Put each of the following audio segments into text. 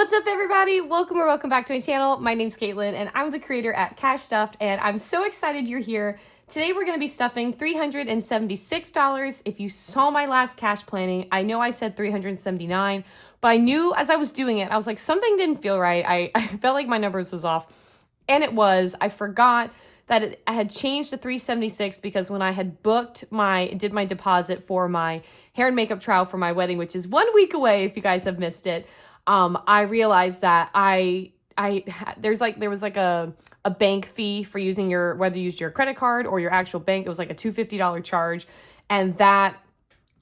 What's up, everybody? Welcome or welcome back to my channel. My name's Caitlin and I'm the creator at Cash Stuffed, and I'm so excited you're here. Today we're going to be stuffing $376. If you saw my last cash planning, I know I said $379, but I knew as I was doing it, I was like, something didn't feel right. I felt like my numbers was off, and it was. I forgot that I had changed to $376 because when I had did my deposit for my hair and makeup trial for my wedding, which is 1 week away if you guys have missed it, I realized that there was like a bank fee for using whether you used your credit card or your actual bank. It was like a $250 charge. And that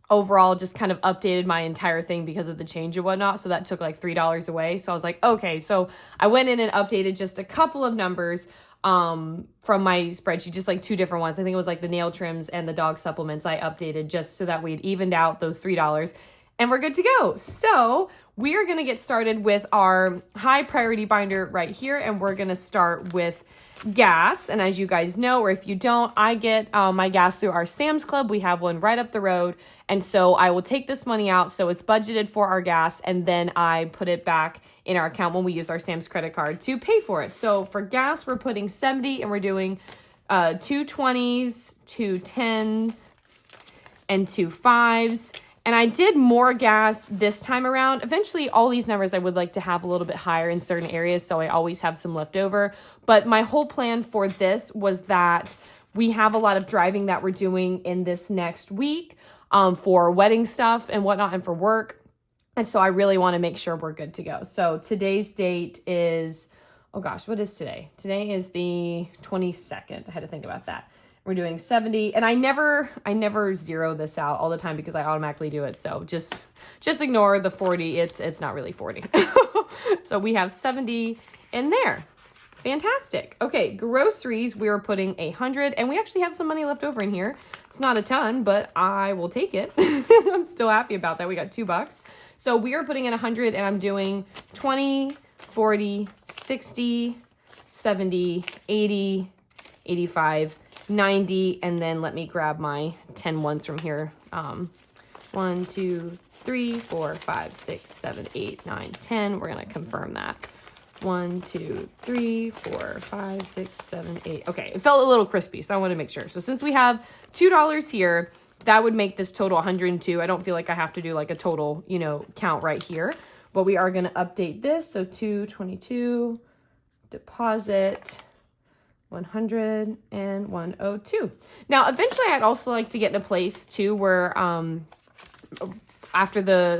overall just kind of updated my entire thing because of the change and whatnot. So that took like $3 away. So I was like, okay. So I went in and updated just a couple of numbers from my spreadsheet, just like two different ones. I think it was like the nail trims and the dog supplements I updated just so that we'd evened out those $3 and we're good to go. So we are going to get started with our high priority binder right here, and we're going to start with gas. And as you guys know, or if you don't, I get my gas through our Sam's Club. We have one right up the road, and so I will take this money out so it's budgeted for our gas, and then I put it back in our account when we use our Sam's credit card to pay for it. So for gas, we're putting 70, and we're doing 2 20s, 2 10s, and 2 5s. And I did more gas this time around. Eventually, all these numbers I would like to have a little bit higher in certain areas, so I always have some left over. But my whole plan for this was that we have a lot of driving that we're doing in this next week for wedding stuff and whatnot and for work. And so I really want to make sure we're good to go. So today's date is, oh gosh, what is today? Today is the 22nd. I had to think about that. We're doing 70, and I never zero this out all the time because I automatically do it. So just ignore the 40. It's not really 40. So we have 70 in there. Fantastic. Okay, groceries, we are putting 100, and we actually have some money left over in here. It's not a ton, but I will take it. I'm still happy about that. We got $2. So we are putting in 100, and I'm doing 20, 40, 60, 70, 80, 85, 90, and then let me grab my 10 ones from here. 1, 2, 3, 4, 5, 6, 7, 8, 9, 10. We're going to confirm that. 1, 2, 3, 4, 5, 6, 7, 8. Okay, it felt a little crispy, so I want to make sure. So since we have $2 here, that would make this total 102. I don't feel like I have to do like a total, count right here, but we are going to update this. So 222, deposit 100 and 102. Now, eventually I'd also like to get in a place too where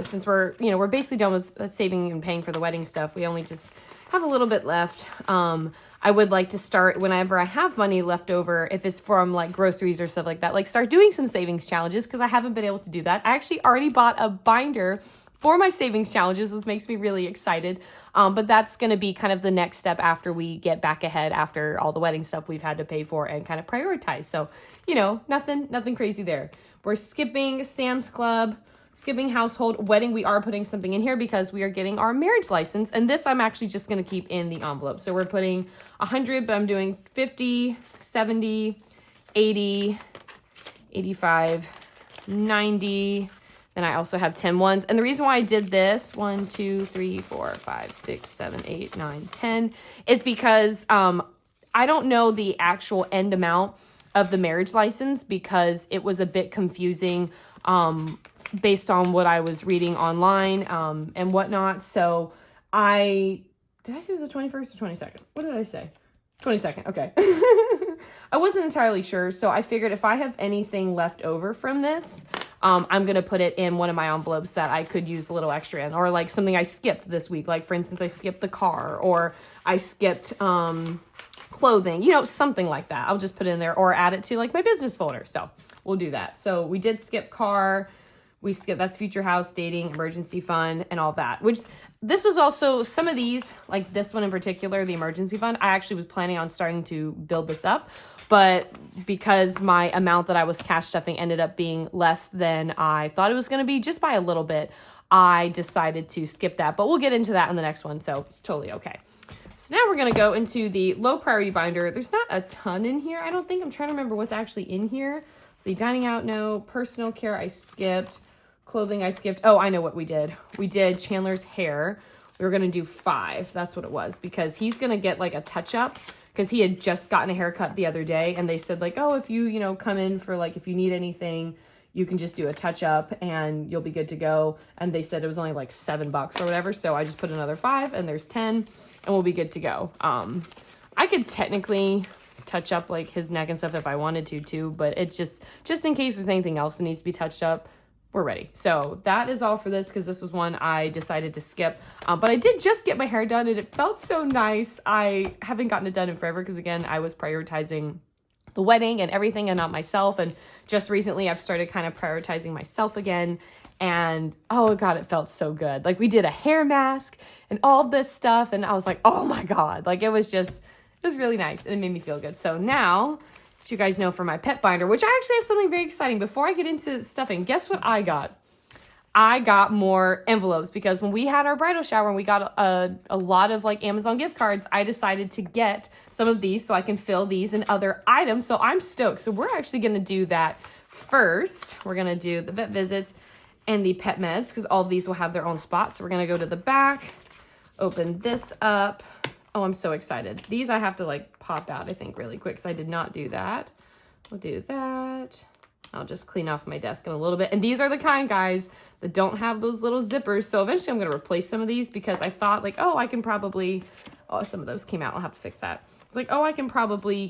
since we're basically done with saving and paying for the wedding stuff, we only just have a little bit left. I would like to start whenever I have money left over, if it's from like groceries or stuff like that, like start doing some savings challenges because I haven't been able to do that. I actually already bought a binder for my savings challenges, which makes me really excited. But that's going to be kind of the next step after we get back ahead after all the wedding stuff we've had to pay for and kind of prioritize. So, nothing crazy there. We're skipping Sam's Club, skipping household. Wedding, we are putting something in here because we are getting our marriage license. And this I'm actually just going to keep in the envelope. So we're putting 100, but I'm doing 50, 70, 80, 85, 90. Then I also have 10 ones. And the reason why I did this, 1, 2, 3, 4, 5, 6, 7, 8, 9, 10, is because I don't know the actual end amount of the marriage license because it was a bit confusing based on what I was reading online and whatnot. So did I say it was the 21st or 22nd? What did I say? 22nd. Okay. I wasn't entirely sure. So I figured if I have anything left over from this, I'm going to put it in one of my envelopes that I could use a little extra in, or like something I skipped this week. Like for instance, I skipped the car, or I skipped clothing, something like that. I'll just put it in there or add it to like my business folder. So we'll do that. So we did skip car. We skipped, that's future house, dating, emergency fund, and all that, which this was also some of these, like this one in particular, the emergency fund. I actually was planning on starting to build this up, but because my amount that I was cash stuffing ended up being less than I thought it was going to be just by a little bit, I decided to skip that, but we'll get into that in the next one. So it's totally okay. So now we're going to go into the low priority binder. There's not a ton in here. I don't think. I'm trying to remember what's actually in here. See, dining out, no. Personal care, I skipped. Clothing, I skipped. Oh, I know what we did. We did Chandler's hair. We were going to do 5. That's what it was, because he's going to get like a touch up, because he had just gotten a haircut the other day, and they said like, oh, if you, come in for like, if you need anything, you can just do a touch up and you'll be good to go. And they said it was only like $7 or whatever. So I just put another 5 and there's 10 and we'll be good to go. I could technically touch up like his neck and stuff if I wanted to too, but it's just in case there's anything else that needs to be touched up, we're ready. So that is all for this, because this was one I decided to skip. But I did just get my hair done and it felt so nice. I haven't gotten it done in forever because, again, I was prioritizing the wedding and everything and not myself. And just recently I've started kind of prioritizing myself again. And oh God, it felt so good. Like, we did a hair mask and all this stuff. And I was like, oh my God, like it was really nice and it made me feel good. So now, as you guys know, for my pet binder, which I actually have something very exciting before I get into stuffing, guess what I got? I got more envelopes, because when we had our bridal shower and we got a lot of like Amazon gift cards, I decided to get some of these so I can fill these and other items. So I'm stoked. So we're actually going to do that first. We're going to do the vet visits and the pet meds, because all of these will have their own spots. So we're going to go to the back, open this up. Oh, I'm so excited. These I have to like pop out, I think, really quick, because I did not do that. We'll do that. I'll just clean off my desk in a little bit. And these are the kind, guys, that don't have those little zippers. So eventually I'm going to replace some of these, because I thought like, oh, I can probably, oh, some of those came out. I'll have to fix that. It's like, oh, I can probably,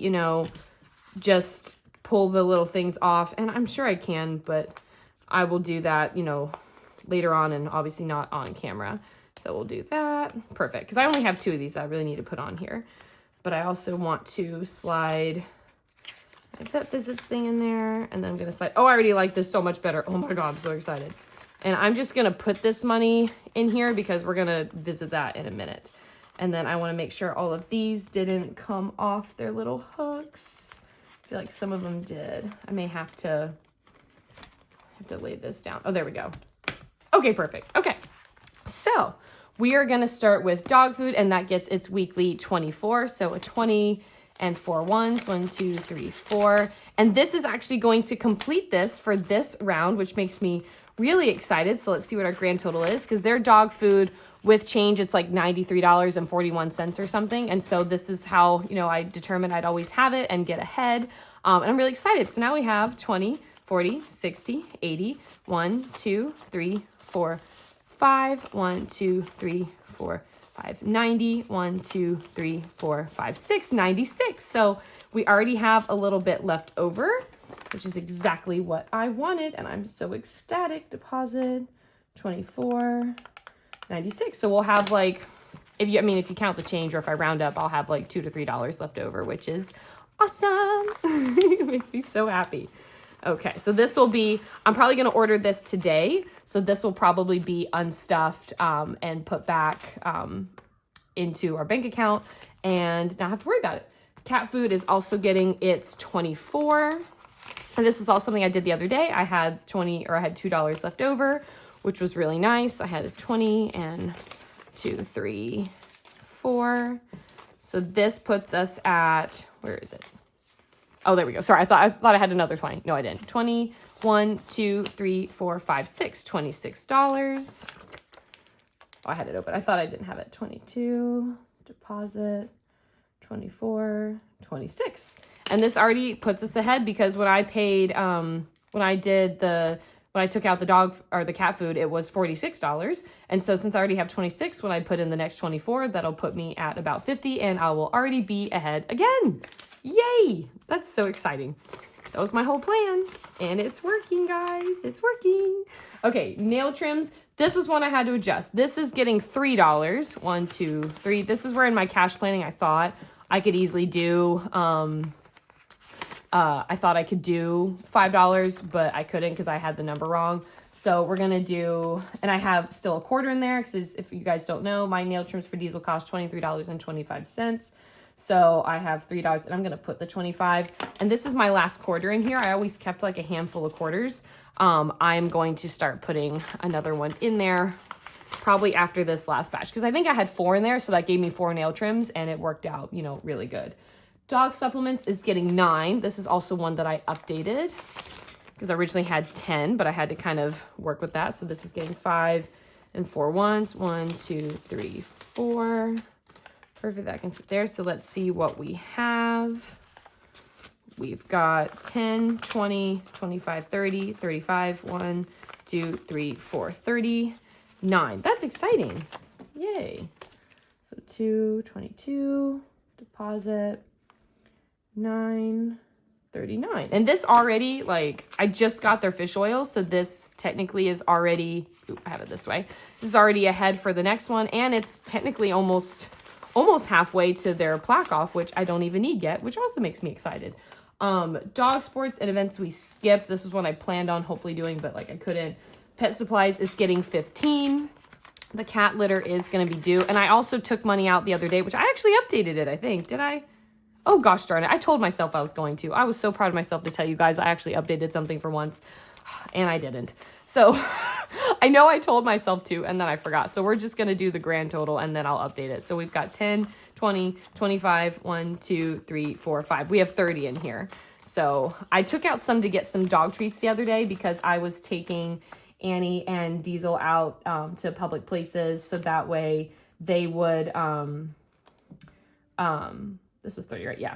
just pull the little things off. And I'm sure I can, but I will do that, later on, and obviously not on camera. So we'll do that. Perfect. Because I only have 2 of these that I really need to put on here. But I also want to slide my vet visits thing in there. And then I'm going to slide. Oh, I already like this so much better. Oh my God, I'm so excited. And I'm just going to put this money in here, because we're going to visit that in a minute. And then I want to make sure all of these didn't come off their little hooks. I feel like some of them did. I may have to lay this down. Oh, there we go. Okay, perfect. Okay. So we are going to start with dog food, and that gets its weekly 24. So a 20 and 4 ones, 1, 2, 3, 4. And this is actually going to complete this for this round, which makes me really excited. So let's see what our grand total is, because their dog food with change, it's like $93.41 or something. And so this is how, I determined I'd always have it and get ahead. And I'm really excited. So now we have 20, 40, 60, 80, 1, 2, 3, 4, 5, 1, 2, 3, 4, 5, 90, 1, 2, 3, 4, 5, 6, 96. So we already have a little bit left over, which is exactly what I wanted. And I'm so ecstatic. Deposit 24, 96. So we'll have like, if you count the change, or if I round up, I'll have like $2 to $3 left over, which is awesome. It makes me so happy. Okay, so this will be, I'm probably going to order this today. So this will probably be unstuffed and put back into our bank account and not have to worry about it. Cat food is also getting its 24. And this is all something I did the other day. I had $2 left over, which was really nice. I had a 20 and 2, 3, 4. So this puts us at, where is it? Oh, there we go. Sorry, I thought I had another 20. No, I didn't. 20, 1, 2, 3, 4, 5, 6. $26. Oh, I had it open. I thought I didn't have it. 22, deposit, 24, 26. And this already puts us ahead, because when I paid, when I took out the dog or the cat food, it was $46. And so since I already have 26, when I put in the next 24, that'll put me at about 50, and I will already be ahead again. Yay! That's so exciting. That was my whole plan, and it's working, guys. It's working. Okay, nail trims. This was one I had to adjust. This is getting $3. 1, 2, 3. This is where in my cash planning I thought I could easily do. I thought I could do $5, but I couldn't because I had the number wrong. So we're gonna do, and I have still a quarter in there, because if you guys don't know, my nail trims for diesel cost $23.25. So I have $3, and I'm gonna put the 25. And this is my last quarter in here. I always kept like a handful of quarters. I'm going to start putting another one in there probably after this last batch, because I think I had 4 in there, so that gave me 4 nail trims, and it worked out, really good. Dog supplements is getting 9. This is also one that I updated, because I originally had 10, but I had to kind of work with that. So this is getting 5, and 4 ones. 1, 2, 3, 4. Perfect, that can sit there. So let's see what we have. We've got 10, 20, 25, 30, 35, 1, 2, 3, 4, 39. That's exciting. Yay. So 2, 22, deposit, 9, 39. And this already, like, I just got their fish oil, so this technically is already, I have it this way. This is already ahead for the next one, and it's technically almost halfway to their plaque off, which I don't even need yet, which also makes me excited. Dog sports and events we skipped. This is one I planned on hopefully doing, but like I couldn't. Pet supplies is getting 15. The cat litter is going to be due. And I also took money out the other day, which I actually updated it, I think. Did I? Oh, gosh darn it. I told myself I was going to. I was so proud of myself to tell you guys I actually updated something for once, and I didn't. So I know I told myself to, and then I forgot. So we're just going to do the grand total, and then I'll update it. So we've got 10, 20, 25, 1, 2, 3, 4, 5. We have 30 in here. So I took out some to get some dog treats the other day because I was taking Annie and Diesel out to public places. So that way they would, this was 30, right? Yeah.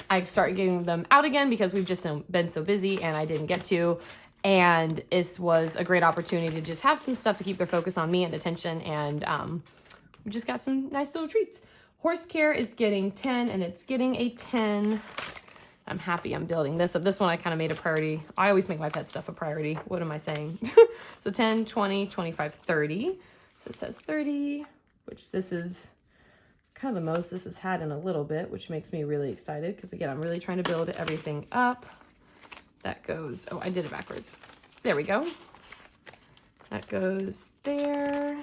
I started getting them out again because we've just been so busy and I didn't get to. And this was a great opportunity to just have some stuff to keep their focus on me and attention. And we just got some nice little treats. Horse care is getting 10 and it's getting a 10. I'm happy I'm building this up. This one I kind of made a priority. I always make my pet stuff a priority. What am I saying? So 10, 20, 25, 30. So it says 30, which this is kind of the most this has had in a little bit, which makes me really excited because again, I'm really trying to build everything up. That goes, oh, I did it backwards. There we go. That goes there.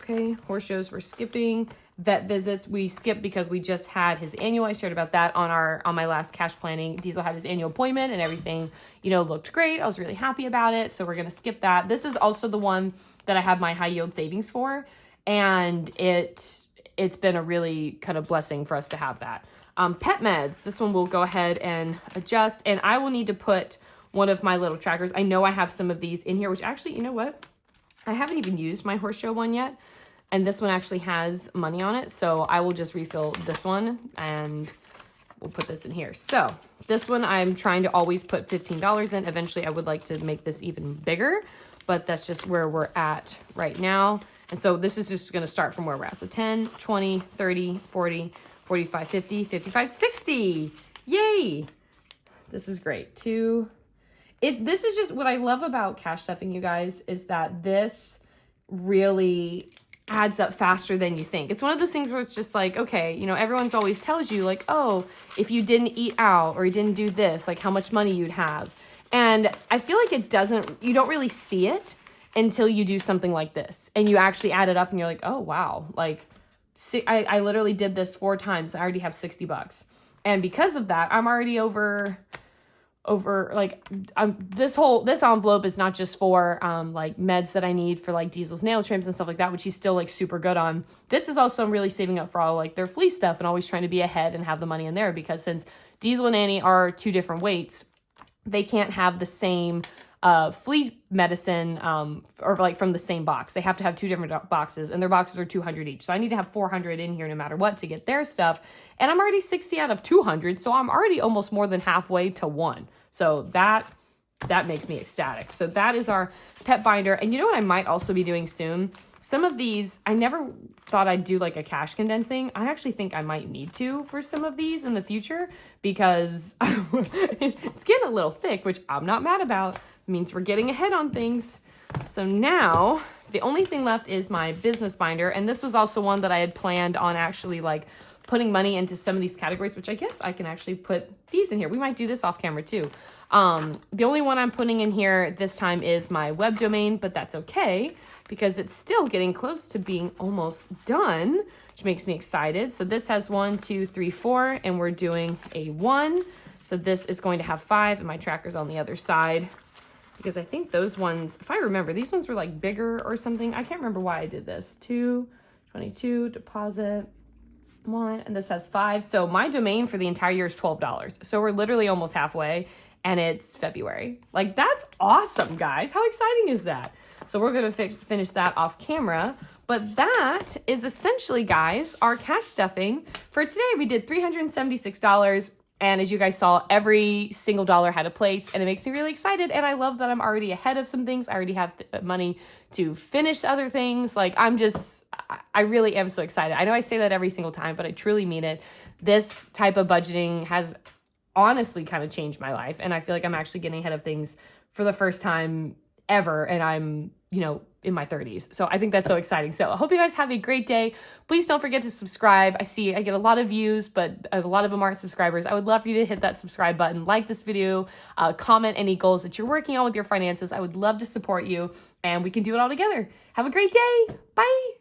Okay, horse shows we're skipping. Vet visits we skipped because we just had his annual. I shared about that on my last cash planning. Diesel had his annual appointment and everything, you know, looked great. I was really happy about it. So we're going to skip that. This is also the one that I have my high yield savings for. And it's been a really kind of blessing for us to have that. Pet meds, this one we'll go ahead and adjust. And I will need to put one of my little trackers. I know I have some of these in here, which actually, you know what? I haven't even used my horse show one yet. And this one actually has money on it. So I will just refill this one and we'll put this in here. So this one I'm trying to always put $15 in. Eventually I would like to make this even bigger, but that's just where we're at right now. And so this is just going to start from where we're at. So 10, 20, 30, 40, 45, 50, 55, 60. Yay. This is great. This is just what I love about cash stuffing, you guys, is that this really adds up faster than you think. It's one of those things where it's just like, okay, you know, everyone's always tells you like, oh, if you didn't eat out or you didn't do this, like how much money you'd have. And I feel like you don't really see it until you do something like this and you actually add it up and you're like, oh, wow. Like I literally did this 4 times. I already have $60. And because of that, I'm already over like this envelope is not just for like meds that I need for like Diesel's nail trims and stuff like that, which he's still like super good on. This is also, I'm really saving up for all like their flea stuff and always trying to be ahead and have the money in there because since Diesel and Annie are 2 different weights, they can't have the same flea medicine or like from the same box. They have to have 2 different boxes and their boxes are 200 each. So I need to have 400 in here no matter what to get their stuff. And I'm already 60 out of 200. So I'm already almost more than halfway to 1. So that makes me ecstatic. So that is our pet binder. And you know what I might also be doing soon? Some of these, I never thought I'd do like a cash condensing. I actually think I might need to for some of these in the future because it's getting a little thick, which I'm not mad about. It means we're getting ahead on things. So now the only thing left is my business binder. And this was also one that I had planned on actually like putting money into some of these categories, which I guess I can actually put these in here. We might do this off camera too. The only one I'm putting in here this time is my web domain, but that's okay because it's still getting close to being almost done, which makes me excited. So this has 1, 2, 3, 4, and we're doing a 1. So this is going to have 5 and my tracker's on the other side because I think those ones, if I remember, these ones were like bigger or something. I can't remember why I did this. 2, 22, deposit. 1, and this has 5. So my domain for the entire year is $12. So we're literally almost halfway and it's February. Like that's awesome, guys. How exciting is that? So we're going to finish that off camera. But that is essentially, guys, our cash stuffing for today. We did $376. And as you guys saw, every single dollar had a place, and it makes me really excited. And I love that I'm already ahead of some things. I already have money to finish other things. Like, I really am so excited. I know I say that every single time, but I truly mean it. This type of budgeting has honestly kind of changed my life. And I feel like I'm actually getting ahead of things for the first time ever. And I'm, in my 30s. So I think that's so exciting. So I hope you guys have a great day. Please don't forget to subscribe. I get a lot of views, but a lot of them aren't subscribers. I would love for you to hit that subscribe button, like this video, comment any goals that you're working on with your finances. I would love to support you, and we can do it all together. Have a great day. Bye.